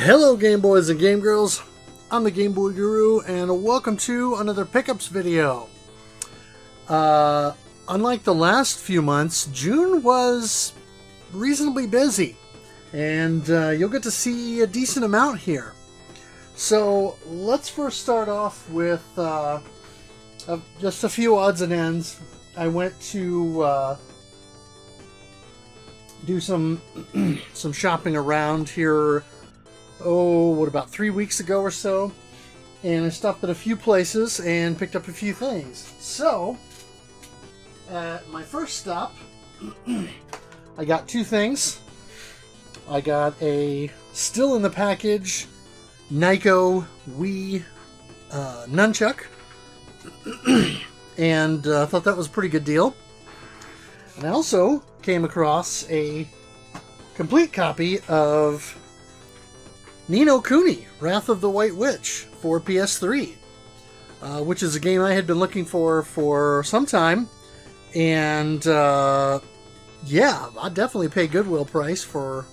Hello Game Boys and Game Girls, I'm the Game Boy Guru and welcome to another pickups video. Unlike the last few months, June was reasonably busy and you'll get to see a decent amount here. So let's first start off with just a few odds and ends. I went to do some some shopping around here, about 3 weeks ago or so, and I stopped at a few places and picked up a few things. So at my first stop I got two things. I got a still in the package Nyko Wii nunchuck and thought that was a pretty good deal. And I also came across a complete copy of Ni no Kuni, Wrath of the White Witch for PS3, which is a game I had been looking for some time, and yeah, I'd definitely pay Goodwill price for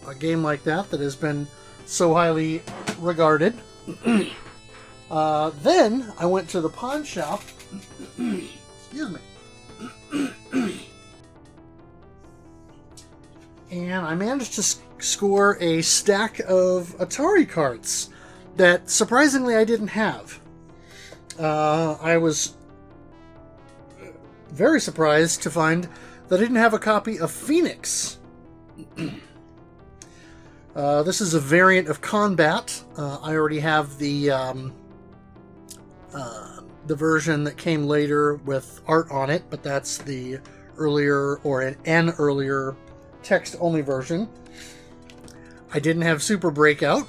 a game like that has been so highly regarded. Then I went to the pawn shop, excuse me, and I managed to score a stack of Atari cards that surprisingly I didn't have. I was very surprised to find that I didn't have a copy of Phoenix. This is a variant of Combat. I already have the version that came later with art on it, but that's the earlier, or an earlier text-only version. I didn't have Super Breakout.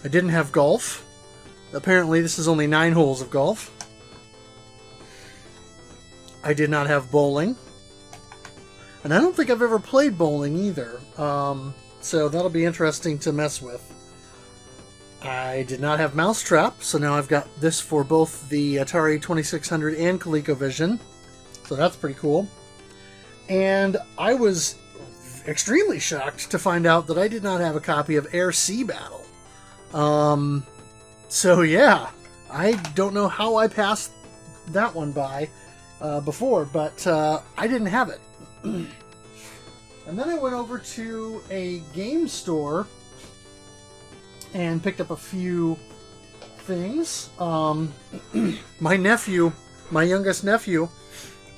I didn't have Golf. Apparently this is only 9 holes of golf. I did not have Bowling. And I don't think I've ever played bowling either. So that'll be interesting to mess with. I did not have Mousetrap, so now I've got this for both the Atari 2600 and ColecoVision. So that's pretty cool. And I was extremely shocked to find out that I did not have a copy of Air Sea Battle. So yeah, I don't know how I passed that one by before, but I didn't have it. And then I went over to a game store and picked up a few things. My youngest nephew,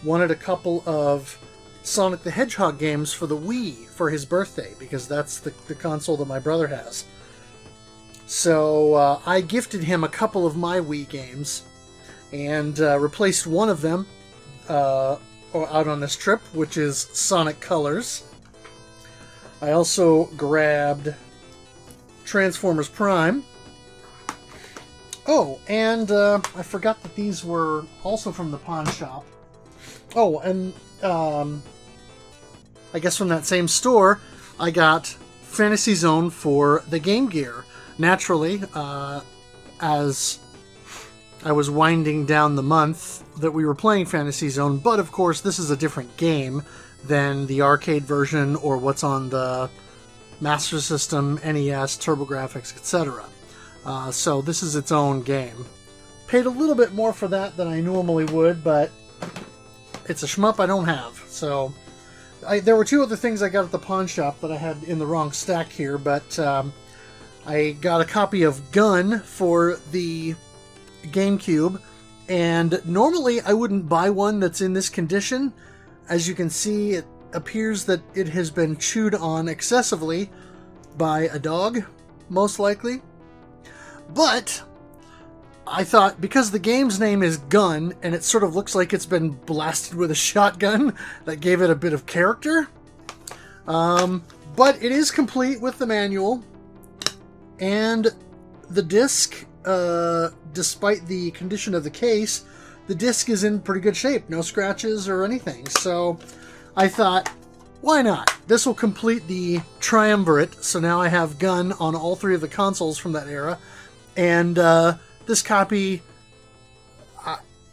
wanted a couple of Sonic the Hedgehog games for the Wii for his birthday, because that's the console that my brother has. So I gifted him a couple of my Wii games and replaced one of them out on this trip, which is Sonic Colors. I also grabbed Transformers Prime. Oh, and I forgot that these were also from the pawn shop. Oh, and I guess from that same store, I got Fantasy Zone for the Game Gear. Naturally, as I was winding down the month that we were playing Fantasy Zone, but of course this is a different game than the arcade version or what's on the Master System, NES, TurboGrafx, etc. So this is its own game. Paid a little bit more for that than I normally would, but it's a shmup I don't have. So there were two other things I got at the pawn shop that I had in the wrong stack here, but I got a copy of Gun for the GameCube, and normally I wouldn't buy one that's in this condition. As you can see, it appears that it has been chewed on excessively by a dog, most likely. But I thought, because the game's name is Gun, and it sort of looks like it's been blasted with a shotgun, that gave it a bit of character. But it is complete with the manual, and the disc, despite the condition of the case, the disc is in pretty good shape. No scratches or anything. So I thought, why not? This will complete the triumvirate. So now I have Gun on all 3 of the consoles from that era. And this copy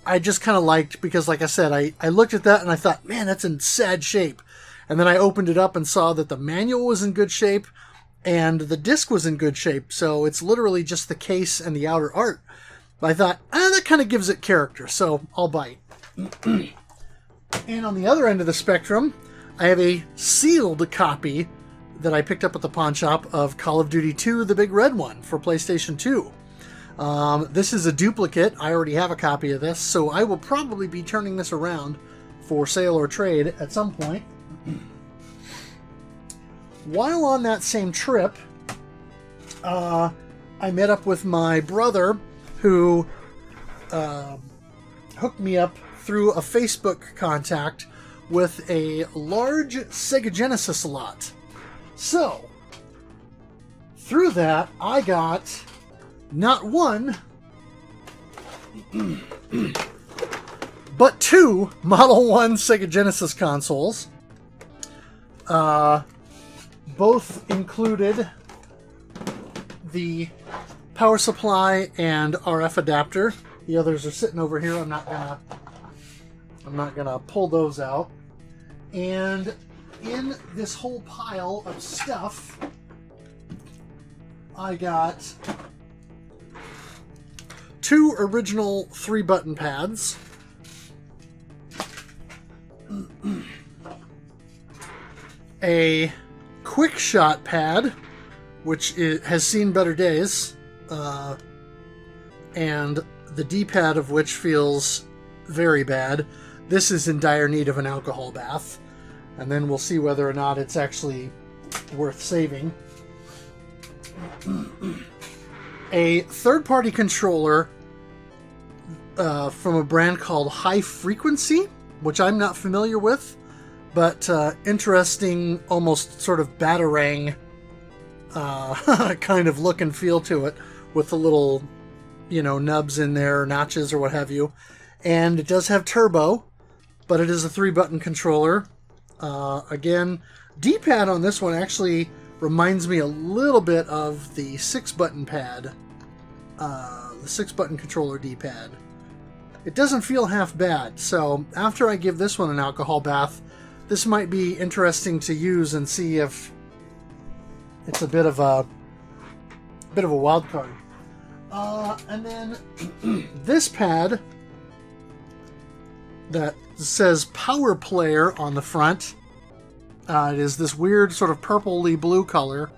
I just kind of liked, because like I said, I looked at that and I thought, man, that's in sad shape. And then I opened it up and saw that the manual was in good shape and the disc was in good shape. So it's literally just the case and the outer art. But I thought, that kind of gives it character, so I'll bite. And on the other end of the spectrum, I have a sealed copy that I picked up at the pawn shop of Call of Duty 2, the big red one, for PlayStation 2. This is a duplicate. I already have a copy of this, so I will probably be turning this around for sale or trade at some point. While on that same trip, I met up with my brother, who hooked me up through a Facebook contact with a large Sega Genesis lot. So, through that, I got not one, but two Model 1 Sega Genesis consoles. Both included the power supply and RF adapter. The others are sitting over here. I'm not gonna pull those out. And in this whole pile of stuff, I got two original 3-button pads, a quick shot pad, which has seen better days, and the D-pad of which feels very bad. This is in dire need of an alcohol bath, and then we'll see whether or not it's actually worth saving. A third-party controller from a brand called High Frequency, which I'm not familiar with, but interesting, almost sort of Batarang kind of look and feel to it, with the little, nubs in there, or notches, or what have you. And it does have turbo, but it is a 3-button controller. Again, D-pad on this one actually reminds me a little bit of the 6-button pad, the 6-button controller D-pad. It doesn't feel half bad, so after I give this one an alcohol bath, this might be interesting to use and see if it's a bit of a wild card. And then this pad that says Power Player on the front. It is this weird sort of purpley blue color,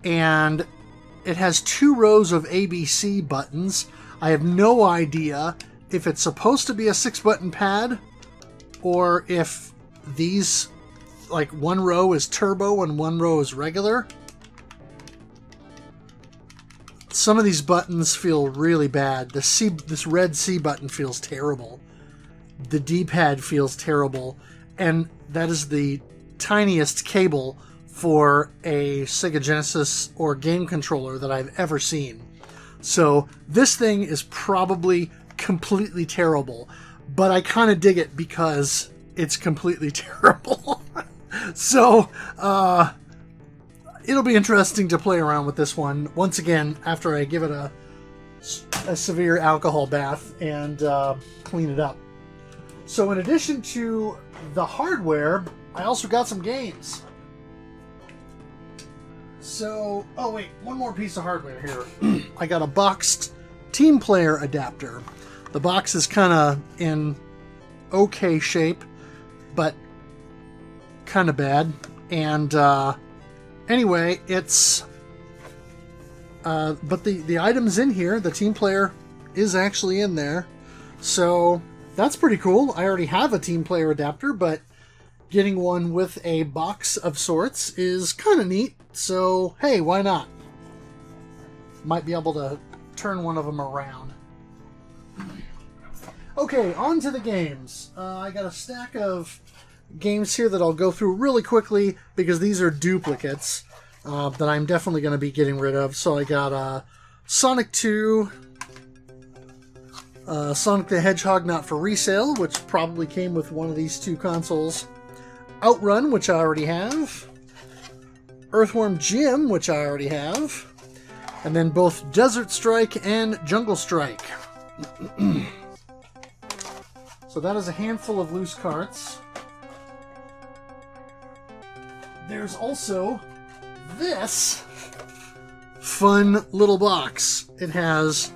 and it has 2 rows of ABC buttons. I have no idea if it's supposed to be a 6-button pad, or if these, like, 1 row is turbo and 1 row is regular. Some of these buttons feel really bad. This red C button feels terrible. The D-pad feels terrible, and that is the tiniest cable for a Sega Genesis or game controller that I've ever seen. So this thing is probably completely terrible, but I kind of dig it because it's completely terrible. So it'll be interesting to play around with this one once again after I give it a severe alcohol bath and clean it up. So in addition to the hardware, I also got some games. So, oh wait, one more piece of hardware here. I got a boxed Team Player adapter. The box is kind of in okay shape, but kind of bad. And anyway, it's but the items in here, the Team Player is actually in there, so that's pretty cool. I already have a Team Player adapter, but getting one with a box of sorts is kind of neat. So hey, why not? Might be able to turn one of them around. Okay, on to the games. I got a stack of games here that I'll go through really quickly because these are duplicates that I'm definitely going to be getting rid of. So I got Sonic 2, Sonic the Hedgehog not for resale, which probably came with one of these 2 consoles, Outrun, which I already have, Earthworm Jim, which I already have, and then both Desert Strike and Jungle Strike. So that is a handful of loose carts. there's also this fun little box. It has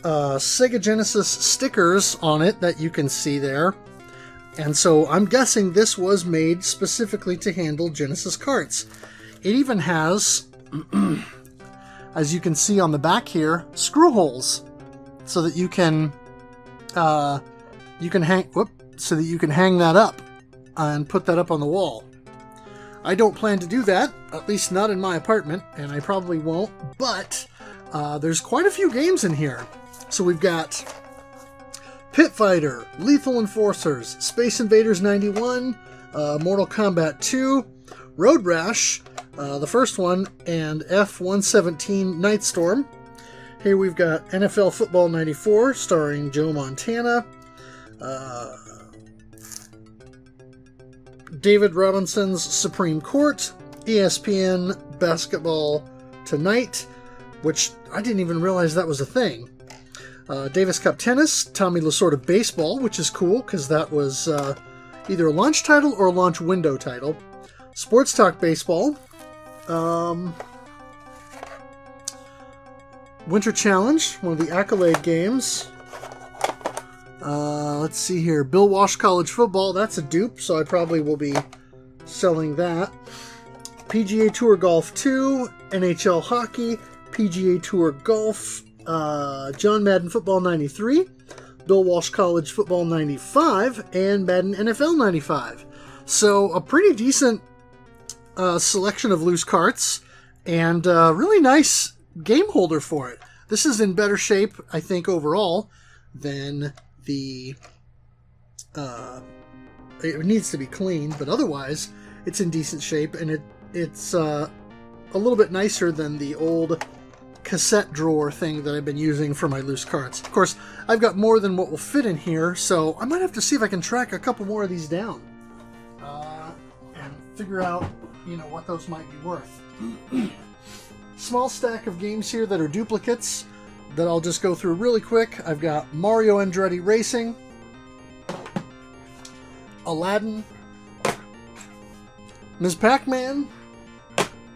Sega Genesis stickers on it that you can see there. And so I'm guessing this was made specifically to handle Genesis carts. It even has, as you can see on the back here, screw holes so that you can hang that up and put that up on the wall. I don't plan to do that, at least not in my apartment, and I probably won't, but there's quite a few games in here. So we've got Pit Fighter, Lethal Enforcers, Space Invaders 91, Mortal Kombat 2, Road Rash, the first one, and F-117 Nightstorm. Here we've got NFL Football 94, starring Joe Montana, David Robinson's Supreme Court, ESPN Basketball Tonight, which I didn't even realize that was a thing. Davis Cup Tennis, Tommy Lasorda Baseball, which is cool because that was either a launch title or a launch window title. Sports Talk Baseball. Winter Challenge, one of the Accolade games. Let's see here. Bill Walsh College Football, that's a dupe, so I probably will be selling that. PGA Tour Golf 2, NHL Hockey, PGA Tour Golf, John Madden Football 93, Bill Walsh College Football 95, and Madden NFL 95. So a pretty decent selection of loose carts, and really nice game holder for it. This is in better shape, I think, overall than the... it needs to be cleaned, but otherwise it's in decent shape, and it's a little bit nicer than the old cassette drawer thing that I've been using for my loose carts. Of course, I've got more than what will fit in here, so I might have to see if I can track a couple more of these down and figure out, you know, what those might be worth. Small stack of games here that are duplicates that I'll just go through really quick. I've got Mario Andretti Racing, Aladdin, Ms. Pac-Man,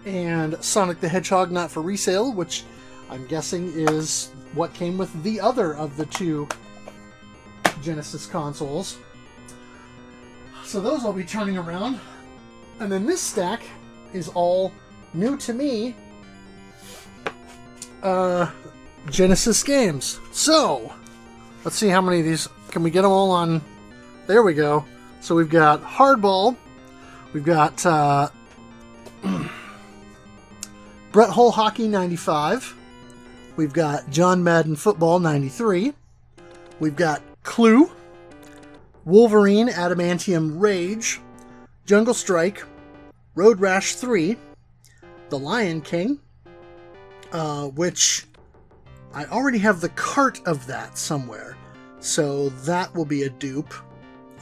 and Sonic the Hedgehog Not for Resale, which I'm guessing is what came with the other of the two Genesis consoles. So those I'll be turning around. And then this stack is all new to me Genesis games. So let's see how many of these can we get them all on. There we go. So we've got Hardball, we've got Brett Hull Hockey 95, we've got John Madden Football 93, we've got Clue, Wolverine Adamantium Rage, Jungle Strike, Road Rash 3, The Lion King, which I already have the cart of that somewhere, so that will be a dupe.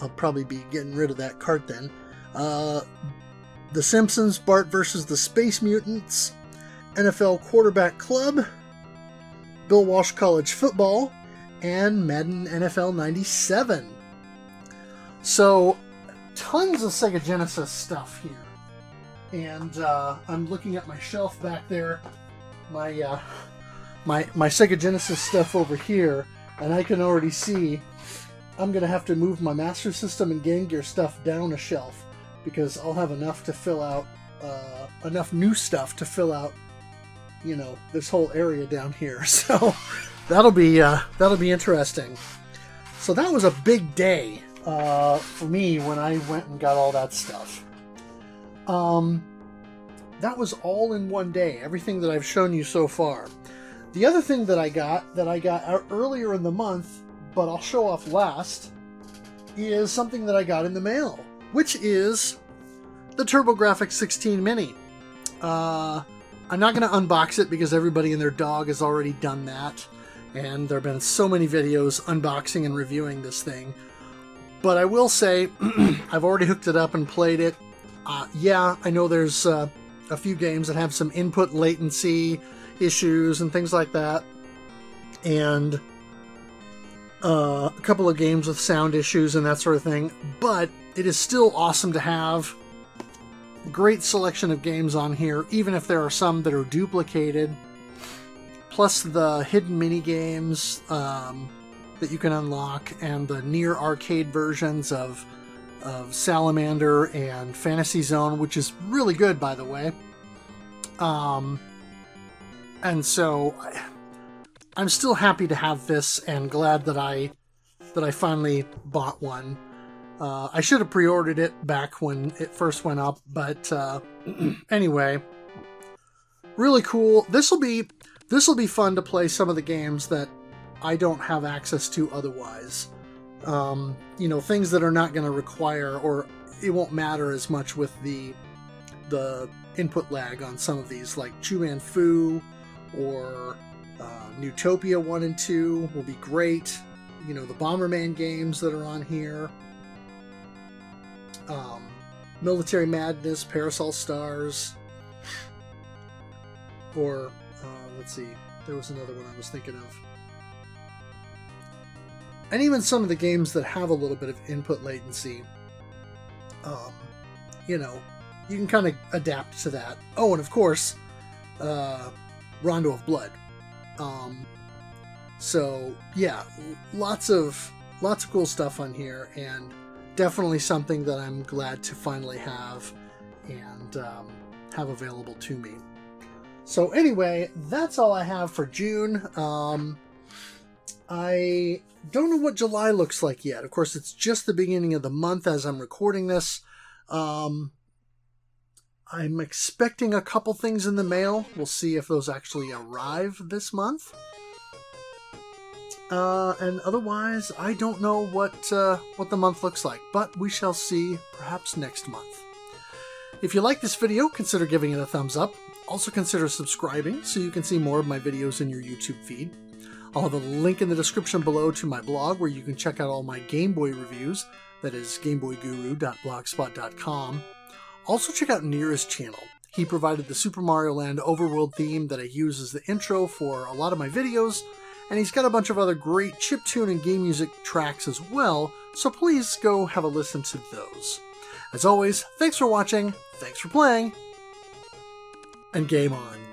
I'll probably be getting rid of that cart then. The Simpsons, Bart vs. the Space Mutants, NFL Quarterback Club, Bill Walsh College Football, and Madden NFL 97. So, tons of Sega Genesis stuff here. And I'm looking at my shelf back there, my Sega Genesis stuff over here, and I can already see I'm going to have to move my Master System and Game Gear stuff down a shelf, because I'll have enough to fill out, enough new stuff to fill out, you know, this whole area down here. So that'll be interesting. So that was a big day for me when I went and got all that stuff. That was all in one day, everything that I've shown you so far. The other thing that I got earlier in the month, but I'll show off last, is something that I got in the mail, which is the TurboGrafx 16 Mini. I'm not going to unbox it because everybody and their dog has already done that, and there have been so many videos unboxing and reviewing this thing. But I will say, I've already hooked it up and played it. Yeah, I know there's a few games that have some input latency issues and things like that, and a couple of games with sound issues and that sort of thing, but it is still awesome to have Great selection of games on here, even if there are some that are duplicated. Plus the hidden mini games that you can unlock, and the near arcade versions of Salamander and Fantasy Zone, which is really good, by the way. And so I'm still happy to have this, and glad that I finally bought one. I should have pre-ordered it back when it first went up, but anyway, really cool. This will be fun to play some of the games that I don't have access to otherwise. You know, things that are not going to require, or it won't matter as much with the input lag on some of these, like Chu-Man Fu or Newtopia 1 and 2 will be great. You know, the Bomberman games that are on here. Military Madness, Parasol Stars, or let's see, there was another one I was thinking of. And even some of the games that have a little bit of input latency, you know, you can kind of adapt to that. Oh, and of course, Rondo of Blood. So yeah, lots of cool stuff on here, and definitely something that I'm glad to finally have and have available to me. So anyway, that's all I have for June. I don't know what July looks like yet. Of course, it's just the beginning of the month as I'm recording this. I'm expecting a couple things in the mail. We'll see if those actually arrive this month. And otherwise, I don't know what the month looks like, but we shall see perhaps next month. If you like this video, consider giving it a thumbs up. Also consider subscribing so you can see more of my videos in your YouTube feed. I'll have a link in the description below to my blog where you can check out all my Game Boy reviews. That is gameboyguru.blogspot.com. Also check out Near's channel. He provided the Super Mario Land overworld theme that I use as the intro for a lot of my videos, and he's got a bunch of other great chiptune and game music tracks as well, so please go have a listen to those. As always, thanks for watching, thanks for playing, and game on.